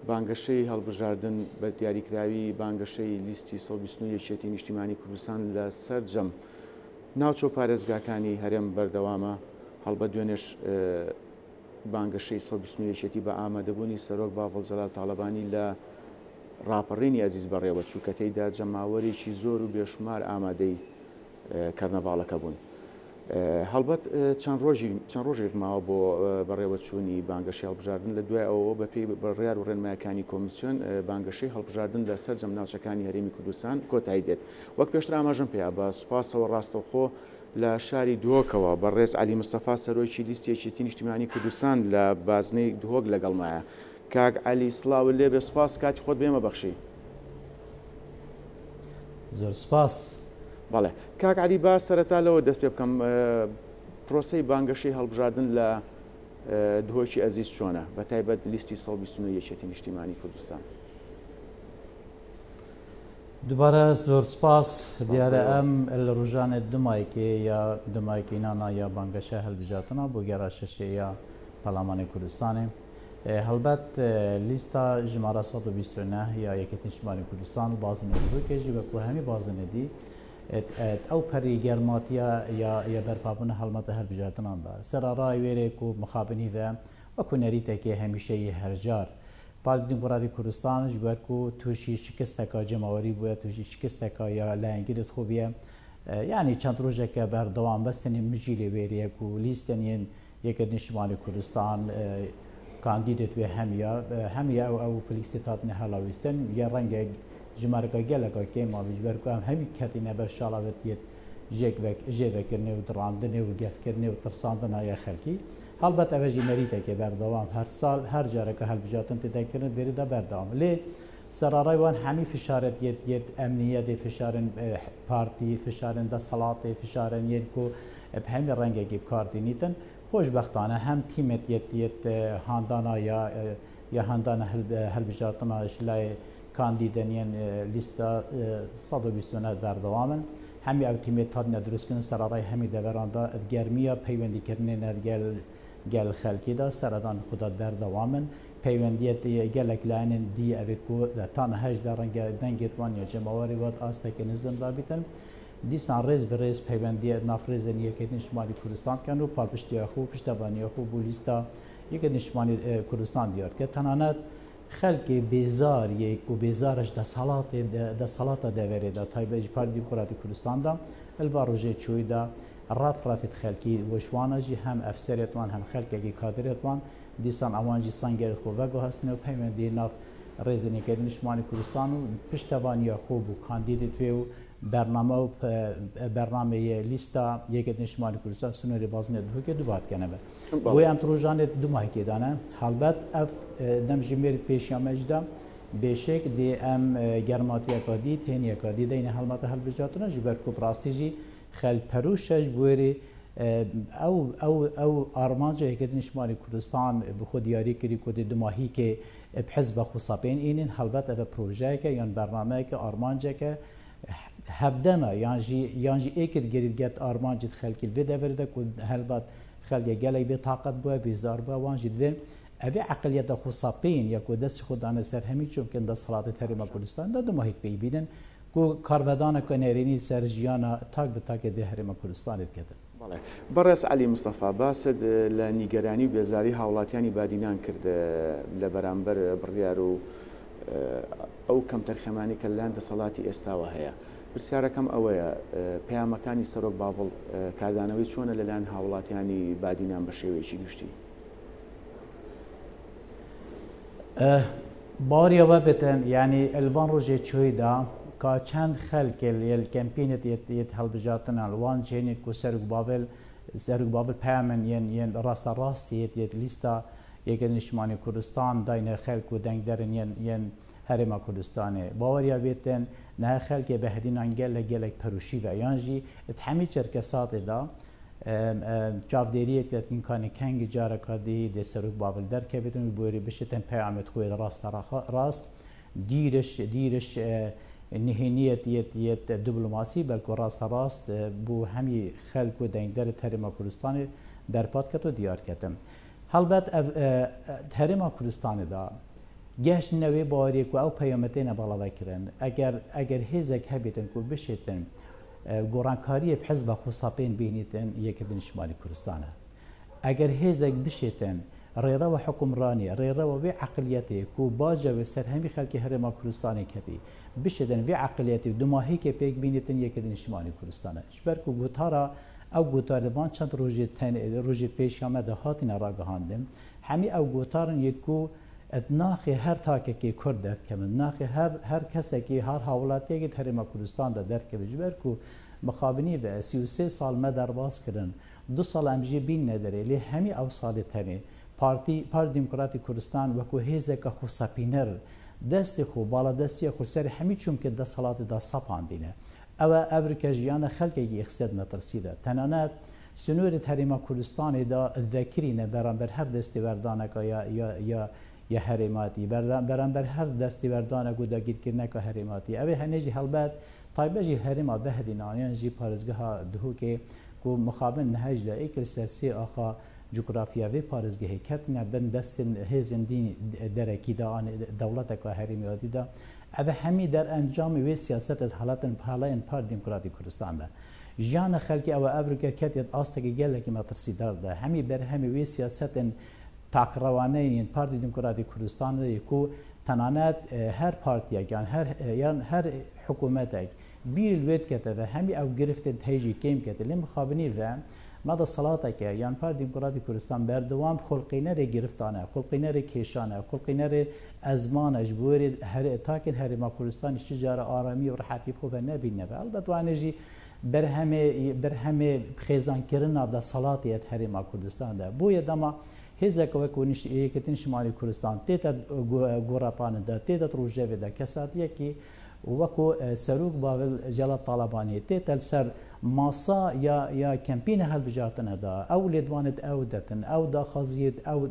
بانگەشەی هەڵبژاردن بە دیاریکراوی بانگەشەی لیستی 121 نیشتیمانی کوردستان لە سەرجەم ناوچۆ پارێزگاکانی هەرێم بەردەوامە هەڵبە دوێنێش بانگەشەی 121 بە ئامادەبوونی سەرۆک باڤڵ جەلال تاڵەبانی لە ڕاپەڕینی ئەزیز بەڕێوەچوو کە تێیدا جەماوەرێکی زۆر و بێشمار ئامادەی کەرنەڤاڵەکە بوون. هەڵبەت چەند ڕۆژێک ماوە بۆ بەڕێوەچوونی بانگەشەی هەڵبژاردن لە دوای ئەوە بەپێی بڕیار و ڕێنمایەکانی کۆمیسیۆن بانگەشەی هەڵبژاردن لە سەرجەم ناوچەکانی هەرێمی کوردستان کۆتایی دێت. وەک پێشتر ئاماژەم پێیا بە سوپاسەوە ڕاستەوخۆ لە شاری دهۆکەوە بەڕێز عەلی مستەفا سەرۆکی لیستی یەکێتی نیشتیمانی کوردستان لە بازنەی دهۆک لەگەڵمایە. کاک عەلی سڵاو لێبێ، سوپاس کاتی خۆت بێمە بەخشی. زۆر سوپاس. بەڵێ کاک عەلی، با سەرەتا لەوە دەست پێ بکەم پرۆسەی بانگەشەی هەڵبژاردن لە دهۆکی ئەزیز چۆنە بە تایبەت لیستی 121 نیشتیمانی کوردستان؟ دووبارە زۆر سپاس. دیارە ئەم لە ڕۆژانە دومایکێ یا دومایکینانە یا بانگەشە هەڵبژاردنە بۆ گێڕاشەشەیە پەرلەمانی کوردستانێ. هەڵبەت لیستا ژمارە 129 یا یەکێتی نیشتیمانی کوردستان بازنێدی بۆکێژی بەکو هەمی بازنێدی ئەو پەری گەرماتیە یا بەرپابوونە هەڵمەتە هەڵبژاردناندا سەرڕای وێرێک و مخابنیڤە وەکو نەریتێکی هەمیشەیی هەرجار پارتی دیموکراتی کوردستان ji ber ku تووشی شکستێکا جەماوەری بووە تووشی شکستێکا یا لایەنگیرت خوبیە یعنی چەند ڕۆژێکە بەردەوام بەستنی مژی لێ وێریەک و لیستێنین یەکێتی نیشتیمانی کوردستان کاندیدێت وێ هەمیە ئەو فلیکسیتاتنی هەڵاویستن یا ڕەنگە ژمارەکە گەلەکە کێما ji ber ku em hemî ketîne ber şalavetiye jêvekirine û dirandinê û gefkirinê û tirsandina ya xelkî. Helbet ev jî nerîtekê berdewam her sal her careke helbijatin têdekirin verî de berdewam. Lê serarey wan hemî fişaret yet emniyetê fişarên partî fişarên desalatê fişarên yên ku hemî rengekî kartînîtin xweşbextane hem tîmet yet handana ya handana helbijatina işlayê kandîden yên lîsta 129 berdewamin. Hemî ew tîmê hatine dirustkirin serarey hemî deveranda germiya peywendîkirinê gel xelkî da seradan xuda berdewamin peywendiyet gelek layenên dî evê ku tan hej de renge dengê wan ya cemawarî wat astekê nizam dabîtin dîsan rêz bi rêz peywendiyet nafrêzên yekêtî niştimanî Kurdistan dikin û palpiştiya xwe piştevaniya xwe bû lîsta yekêtî niştimanî Kurdistan diyar dike tenanet xelkê bêzar yek û bêzar ji desalata deverê de taybet ji Partî Demokratîk Kurdistan'da elva rojê çûyî da rafet xelkî weşwana jî hem efserê wan hem xelkekî kadirê wan dîsan ewan jî sangerê xwe veguhestine û peywendiyê nav rêzên yekêtî niştimanî Kurdistan û piştevaniya xwe bû kandîdê twê û bername û bernameyê lîsta yekêtî niştimanî Kurdistan sunûrê bazinê dihûkê du batkene be. Bû em rojanê du mahkê dane helbet ev dem ji mêrî pêşiya me jî de bêşek dê em germatiyeka dî têniyeka dî deynê helmeta helbijatina ji ber ku rastî jî xelperûşe ji bo wêrê ew armanca yekêtî niştimanî Kurdistan bi xwe diyarî kirî ku dê du mahîkê bi hizba xwe sapên înên helbet ev projeyeke yan bernameyeke armanceke hevdeme yan jî êkir gerî get armancî xelkî vê deverê de ku helbet xelkê gelek bê taqet bûye bêzar bûye wan jî divên evê eqiliyeta xwe sapên ya ku dest xwe dane ser hemî çûmkin desalatê Herêma Kurdistanê de du mahîk peyî bînin ku karvedaneka nêrînî ser jiyana tak bi takê dê Herêma Kurdistanê diketin. بەڕێز عەلی مستەفا باست لە نیگەرانی و بێزاری هاوڵاتیانی بادینان کرد لە بەرامبەر بڕیار و ئەو کەم تەرخەمانی کە لەلایەن دەسەڵاتی ئێستاوە هەیە. پرسیارەکەم ئەوەیە پەیامەکانی سەرۆک باڤڵ کاردانەوەی چۆنە لەلایەن هاوڵاتیانی بادینان بە شێوەیەکی گشتی؟ باوریەوە بێتن یعنی ئەلڤان ڕۆژێ چۆیدا کا چەند خەلکێ لێل کەمپینێت یەت هەڵبژاتنە ڵوان چێنێت کو سەرک باڤل پەیامن یەن ڕاستە ڕاستی یەت لیستا یەکێتî نیشتیمانی Kurdistan dayne xelk û dengderin yên Herêma Kurdistanê baweriya bêtin nehe xelkê behedînan gelek perûşî ve yan jî hemî çerkesatê da çavdêriyek imkanê kengî careka dî dê serok babil derkevêtin û borî bişitin peyamet xwe rast dîriş nihêniyet yet diplomasî belku rasta rast bû hemî xelk û dengderê Herêma Kurdistanê berpat ket û diyar ketin. Helbet ev Herêma Kurdistanê da گشت نوی باوری کو او پیامتین بالا کردن اگر هیزک هبیتن کو بشیتن گورانکاری حزب خصابین بینیتن یکدن شمالی کردستانه اگر هیزک بشیتن ریرا و حکمرانی ریرا و عقلیتی کو باجه و سرهمی خلکی هرما کردستانی کبی بشیتن و عقلیتی دماهی که پیک بینیتن یکدن شمالی کردستانه شبر کو گوتارا او گوتاردوان چند روزی پیش آمده هاتین راگهاندن همی او گوتارن یکو ناخی هر تاکه که کرد درد کمن ناخی هر کسی که هر حوالاتی که هرما کردستان دا درد کبی جبر کو مخابنی و 33 سال ما درباز کردن 2 سال امجی بین نداره لی همی او سال تنی پارتی دموکراتی کردستان وکو هیزه که خصابینر دست خو بالا دستی خو سر همی چون که ده سالات دا سپاندینه او ابرکه جیان خلقی اقتصاد نترسیده تنانت سنور هرما کردستان دا ذکرینه برانبر هر دستی وردانه که یا هرماتی برانبر هر دستی وردانه کو دا گیر کرنه که هرماتی اوه هنجی حلبت طایبه جی هرما بهدینانیان جی پارزگاه دهو که کو مخابن نهج دا ایکل سرسی آخا جغرافیاوی پارزگاهی کتنه بن دست هزن دین درکی دا آن دولت که هرماتی دا اوه همی در انجام وی سیاست حالین پار دموکراتی کردستان ده جان خلقی او ابرکه کتیت آستگی گله که مترسی دارده همی بر همی وی سیاست تاکروانه این پار دموکراتی کردستان ده کو تنانت هر پارتیا یان هر حکومت بیر الوید کته و همی او گرفت تهیجی کم کته لیم خابنی و ماذا صلاته که یان پار دموکراتی کردستان بردوام خلقینه ر گرفتانه خلقینه ر کشانه خلقینه ر ازمان اجبور هر تاکن هر ما کردستان شجار آرامی و راحتی خوب نبینه و البته وانجی برهمه خیزان کردن دا صلاتیت هر ما کردستان ده بوی دما هزک و کنش یکتن شمالی کردستان تیت گورپان ده تیت روجه ده کساتیه کی وکو سروک باول جلال طالبانی تیت سر ماسا یا کمپین هل بجاتن دا او لدوانت او دتن او دا خازیت او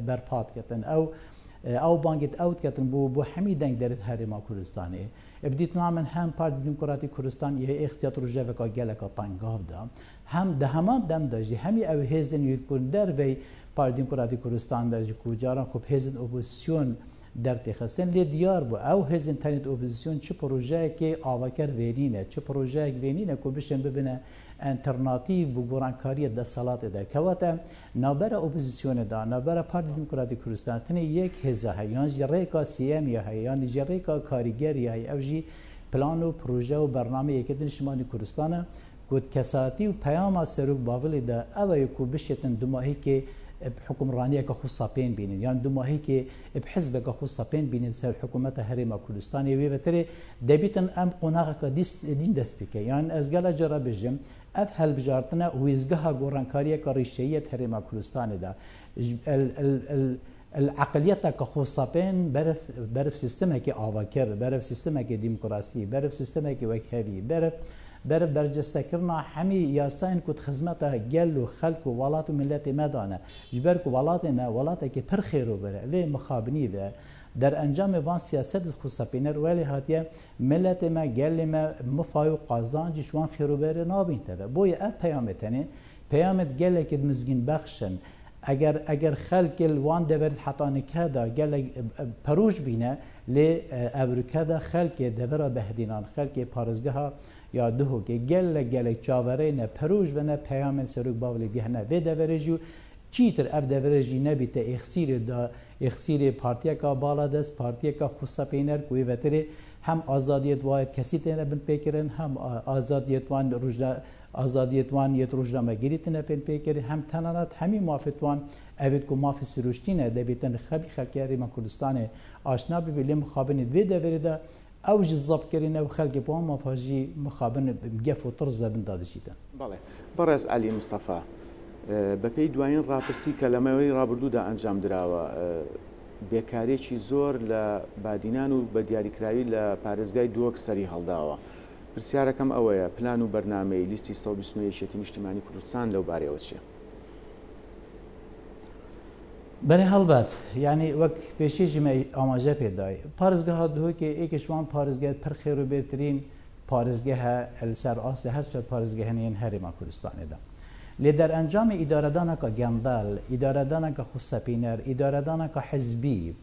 برپات کتن او بانگت اوت کتن بو حمیدنگ در هر ما کردستانی ابدیت نامن هم پارت دموکراتی کردستان یه اختیار روجه و که گله که تنگاو دا هم ده همان دم داشتی همی او هزن یکون در وی پارت دموکراتی کردستان داشتی کجاران خوب هزن اپوزیسیون در تخصن لی دیار بو او هزن تنید اپوزیسیون چه پروژه که آوکر وینینه چه پروژه وینینه که بشن ببینه انترناتیو و گورانکاری ده سالات ده کواتا نابر اپوزیسیون ده نابر پارت دموکراتی کردستان تنه یک هزه هیان جریکا سیام یا هیان جریکا کاریگر یا او جی پلان و پروژه و برنامه یکتن شمالی کردستان کود کساتی و پیام سروک باولی ده او یکو بشتن دماهی که حکمرانی که خصابین بینید یعنی دماهی که بحزب که خصابین بینید سر حکومت هرما کردستان وی بتری دبیتن ام قناق که دین دست بکه یعنی از گله جرا بجم اف هل بجارتنا ویزگاه گورانکاری که ریشهیت هرما کردستان ده العقلية كخصابين برف سيستمك آواكر برف سيستمك ديمقراطي برف سيستمك وكهبي برف برجستكرنا حمي ياسين كنت خدمته جل وخلق وولات وملات مدانه جبرك ولاتنا ولاتك پر خيرو بره لي مخابني ده در انجام وان سیاست خصابینر ولی هاتیه ملت ما گل ما مفاوق قازان جشوان خيرو بره نابين تبه بوي اف پیامتنه پیامت گل که مزگین بخشن اگر خلق الوان دورت حتى كذا قال پروش بینه لی امریکا دا خلق دورا بهدینان خلق پارزگاه یا دهو که گل چاوره نه پروش و نه پیام سروک باولی گهنه و دورجو چیتر اف دورجی نبیت اخسیر پارتیا کا بالا دست پارتیا کا خصابینر کوی وتری هم آزادیت واحد کسی تنه بن پیکرن هم آزادیت وان روزا آزادیت وان یت روزنامه گیریتنه پن پیکر هم تنانات همی موافقتوان اوید کو مافی سروشتینه دبیتن خبی خلکیاری ما کردستان آشنا ببینیم مخابن ویده ورده او جذاب کرینه و خلک پوان مافاجی مخابن گف و طرز دبن دادشیدن. بله. برز علی مصطفی به پی دوایین راپرسی کلمه‌وی رابردو دا انجام دراوه بیکاریی زور ل بادینان و به دیاریکراوی ل پارێزگای دووەک سەری هەڵداوە. پرسیارەکەم ئەوەیە پلان و بەرنامەی لیستی 120 یەکێتی نیشتیمانی کوردستان لەو بارەوە چییە؟ بەێ هەڵبەت یعنی وەک پێشێژمە ئاماژە پێدای پارێزگەها دووەکێ ئێکشوان پارێزگای پڕ خێر و بێترین پارێزگەهە لەسەر ئاسیا هەر سەر پارێزگەهێنین هەرێما کوردستانێدا. لی در انجام اداره‌دانه که گندل، اداره‌دانه که خصابینر، اداره‌دانه که حزبی،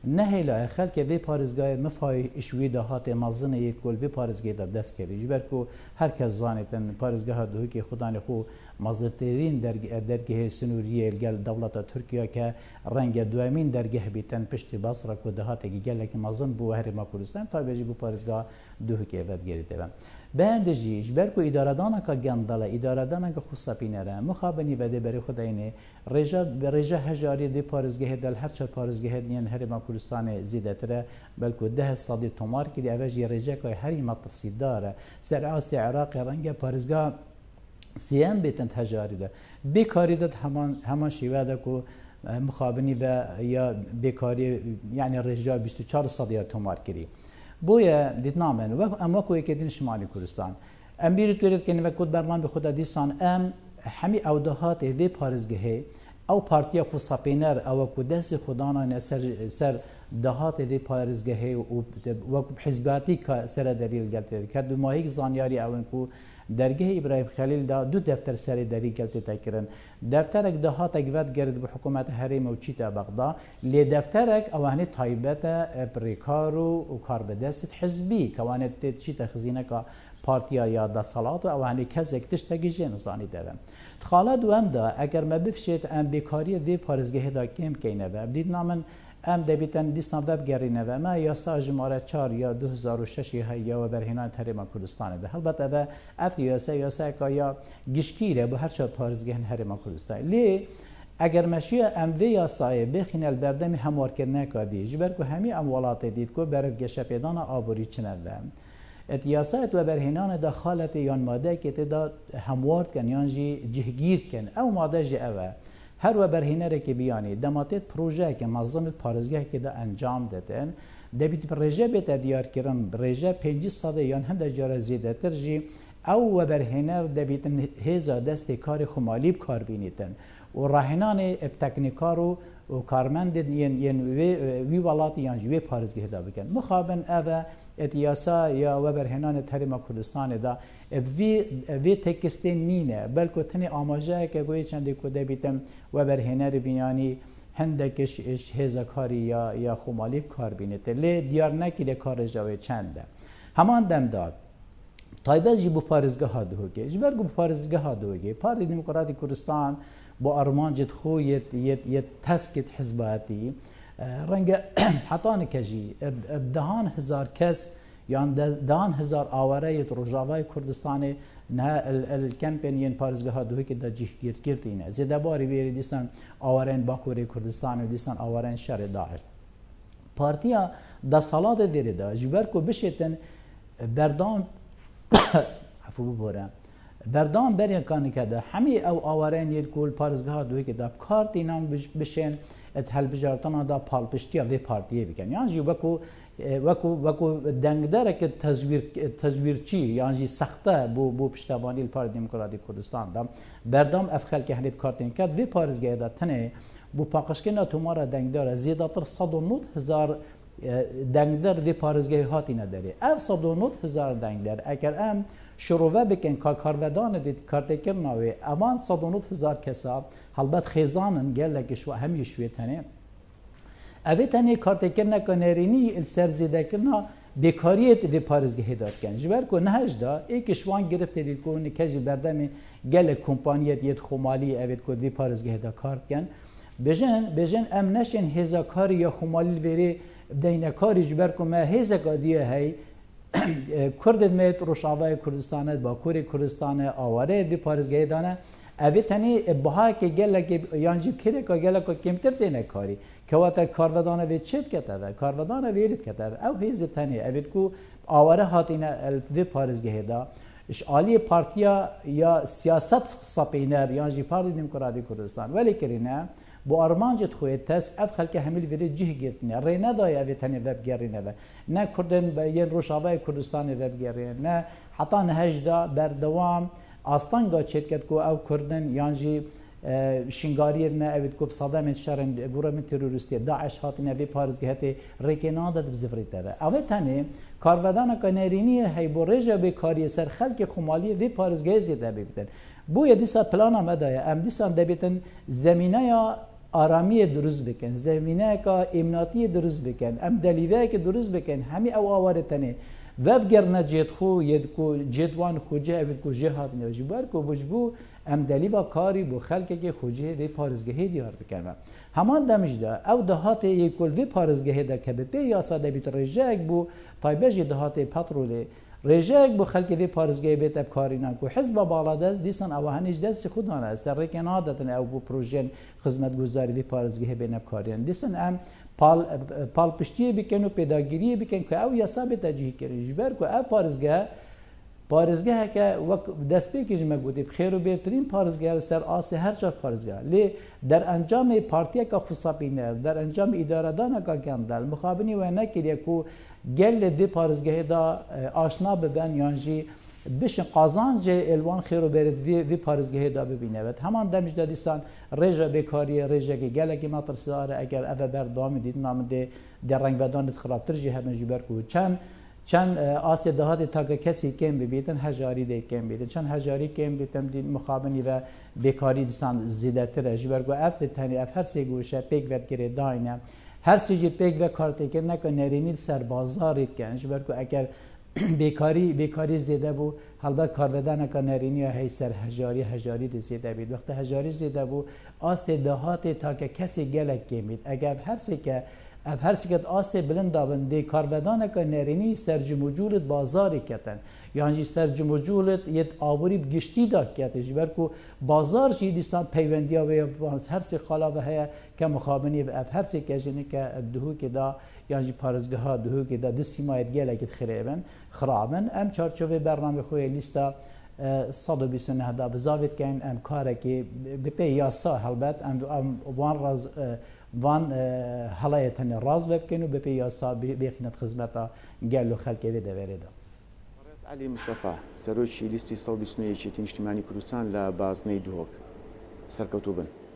نهلا خلک وی پارزگاه مفای اشوی دهات مازنه یک کل وی پارزگاه دا دست کردی جبر کو هر کس زانیتن پارزگاه دو که خدای خو مازترین درگه سنوریه گل دولت ترکیه که رنگ دوامین درگه بیتن پشت بصره کو دهات گل که مازن بو هرما کردستان تا بیجی بو پارزگاه دو که ود گریده بم بندجی جبر کو اداره دانا که گندلا اداره دانا که خصوصا پینره مخابنی بده بری خداینه رجا هجاری دی پارزگاه دل هر چه پارزگاه یان هرما کردستان زیاده تره بلکه 10 صدی تومار که اوجی رجا که هری مطرسی داره سر عاست عراق رنگ پارزگاه سیام بیتن هجاری ده بیکاری ده همان شیوه ده که مخابنی و یا بیکاری یعنی رجا 24 صدی تومار کری بویا دیتنامن و اما کوی که دین شمالی کردستان ام بیرت ورد کنه و کد برنامه خود دیسان ام همی اودهات وی پارزگه او پارتیا خو سپینر او کدس خدانا سر دهات وی پارزگه و حزباتی که سر دلیل گلته که دو ماهی زانیاری اون کو درگه ابراهیم خلیل دا دو دفتر سر دلیل گلته تکرن دفترک دهات اگوت گرد به حکومت حریم و چیتا بغدا لی دفترک اوانه تایبت پریکارو و کاربدست حزبی که اوانه چیتا خزینه که پارتیا یا دا صلات و اوانه کزک تشتگی جن زانی دارم خالا دوام دا اگر ما بفشید ام بیکاری وی پارزگه دا کم کینه و بدید نامن ام دبیتن دیسان وب گرینه و ما یاسا جماره 4 یا 2006 یا و برهنان حریم کردستان ده البته و اف یاسا که یا گشکیره به هر چه پارزگه حریم کردستان لی اگر ماشی ام وی یاسای بخین البردم هموار کرنه کادی جبر کو همی اموالات دید کو بر گشه پیدان آبوری چنه اتیاسات و برهنان دا خالت یان ماده که تدا هموارد کن یان جی جهگیر کن او ماده جی اوه هر و برهنه که بیانی دماتت پروژه که منظمت پارزگاه که دا انجام دادن دبیت پروژه بیت دیار کرن پروژه 500 یان هنده جاره زیده تر جی او و برهنه دبیت هزا دست کار خمالیب کار بینیتن و راهنان ابتکنیکارو و کارمند ین وی ولات یان جوی پارزگاه دا بکن مخابن اوه اتیاسا یا و برهنان حریم کردستان دا وی تکستین نینه بلکه تنی آماجه که گوی چنده کده بیتم و برهنه رو بینانی هندکش هزکاری یا خمالیب کار بینیده لی دیار نکیده کار جاوی چنده همان دم داد طایبه جی بو پارزگاه ها دوگه جبر بو پارزگاه ها دوگه پاری دموکراتی کردستان با ارمان جد خو یه تسکت حزباتی رنگ حتان کجی دهان هزار کس یان دهان هزار آواره یه روجاوای کردستان نه الکمپین پارزگاه دوی که دا جهگیر کردینه زیده باری بیری دیستان آوارین باکوری کردستان و دیستان آوارین شهر داعش پارتیا دا سالات دیره دا جبر کو بشیتن بردام عفو ببورم بردام برای کانی که دا همی او آوارین یه کول پارزگاه دوی که دا کارت اینان بشین اتحال بجارتان دا پالپشتی وی پارتیه بکن یعنی جو وکو دنگداره که تزویر چی یعنی سخته بو پشتوانی پارتی دموکراتی کردستان دا بردام افخال که هنید کارتین کرد وی پارزگاه دا تنه بو پاکشکن تومارا دنگداره زیاده تر 109,000 دنگدار وی پارزگاه هاتی نداره اف 109,000 دنگدار اگر ام شروع بکن که کارودان دید کارتکر نوی امان 109,000 کسا البته خیزانن گله که شو همی شوی تنه اوی تنه کارتکر نکنرینی السرزیده کرنا بیکاریت وی پارزگاه داد کن جبر کو نهج دا ایک شوان گرفته دید کو نکجی بردم گله کمپانیت یت خمالی اوید کو وی پارزگاه دا کارت کن بجن ام نشن هزا کاری یا خمالی وری دینه کاری جبر کو ما هزا قادیه هی کردت میت روشاوای کردستان باکوری کردستان آواره دی پارزگاه دانه اوی تنی بها که گله که یانجی کره که گله که کمتر دینه کاری که وقت کارودانه وی چت کتره کارودانه ویرید کتره او هیز تنی اوی کو آواره هاتینه وی پارزگاه دا اشعالی پارتیا یا سیاست سپینر یانجی پارتی دموکراتی کردستان ولی کرینه با ارمانجت خویت تاس اف خلک همیل وری جه گرتنه ری ندای اوی تنی وب گرینه نه کردن به یه روشاوای کردستان وب گرینه نه حتی نهجدا بردوام آستانگا چتکت کو او کردن یانجی شنگاری نه اوید کو صدام شرن گورم تروریستی داعش هاتنه وی پارزگهت ریکناده بزفریته اوی تنی کارودان کنرینی هی برجه به کاری سر خلک خمالی وی پارزگه زیاده ببیدن بو یه دیسا پلان آمده ام دیسان دبیتن زمینه یا آرامی دروست بکن زمینه که امناتی دروست بکن ام دلیوه که دروست بکن همی او آواره تنه وب گرنه جد خو ید کو جدوان خوجه اوید کو جهاد نوجی بار کو بجبو ام دلیوا کاری بو خلک که خوجه وی پارزگاهی دیار بکنه همان دمجدا او دهات یکل وی پارزگاهی ده که به یاسا دبیت رجاک بو طایبه دهات پترول رجاک بو خلک وی پارزگاهی بیت اب کارینا کو حزب بالادز دیسن او هنیج دست خودانه سر کن عادتن او بو پروژه خدمت گزاری وی پارزگاهی بین اب کارین دیسن ام پال پشتی بکن و پیداگیری بکن که او یاسا به تجهیز کردی جبر کو او پارزگاه که وقت دست پیکیج مگودی بخیر و بهترین پارزگاه سر آس هر جا پارزگاه لی در انجام پارتی که خصابینه در انجام اداره دان که کندل مخابنی و نکریه کو گل دی پارزگاه دا آشنا ببن یانجی بش قازانج الوان خیر و برد وی پارزگاه دا ببینه و همان دمج دادیسان رجا بیکاری رجا که گله که مطر ساره اگر اوه بردام دید نام ده در رنگ ودان خرابتر جه همه جبر کو چند آسیا دهات تا که کسی کم ببیتن هجاری ده کم بیتن چند هجاری کم بیتن دید مخابنی و بیکاری دیسان زیاده تره جبر کو اف تنی اف هر سی گوشه پیک ورد کرده داینه هر سی پیک و کارت که نکن نرینی سر بازارید کن جبر کو اگر بیکاری زیاده بو البته کارودان نکن نرینی هی سر هجاری ده زیاده بید وقت هجاری زیاده بو آسیا دهات تا که کسی گلک کم بید اگر هر سکت آسته بلند دابن دی کارودان که نرینی سرجموجولت بازاری کتن یعنی سرجموجولت یه آوری بگشتی دا کتن جبر کو بازار چی دیستان پیوندیا و هر سی خالا و هیا که مخابنی به هر سی کجینی که دهو که دا یعنی پارزگاه ها دهو که دا دستی مایت گله که خرابن ام چارچوب برنامه خوی لیستا 129 دا بزاوید کن ام کاره که به پی یاسا حلبت ام وان راز وان حالایتن راز بکن و به پیاسا بیخنت خدمتا گلو خلک وی دوریدا. علی مصطفى سروچی لیستی 129 اجتماعی کوردستان ل بازنەی دووەک سەرکەوتوو بن.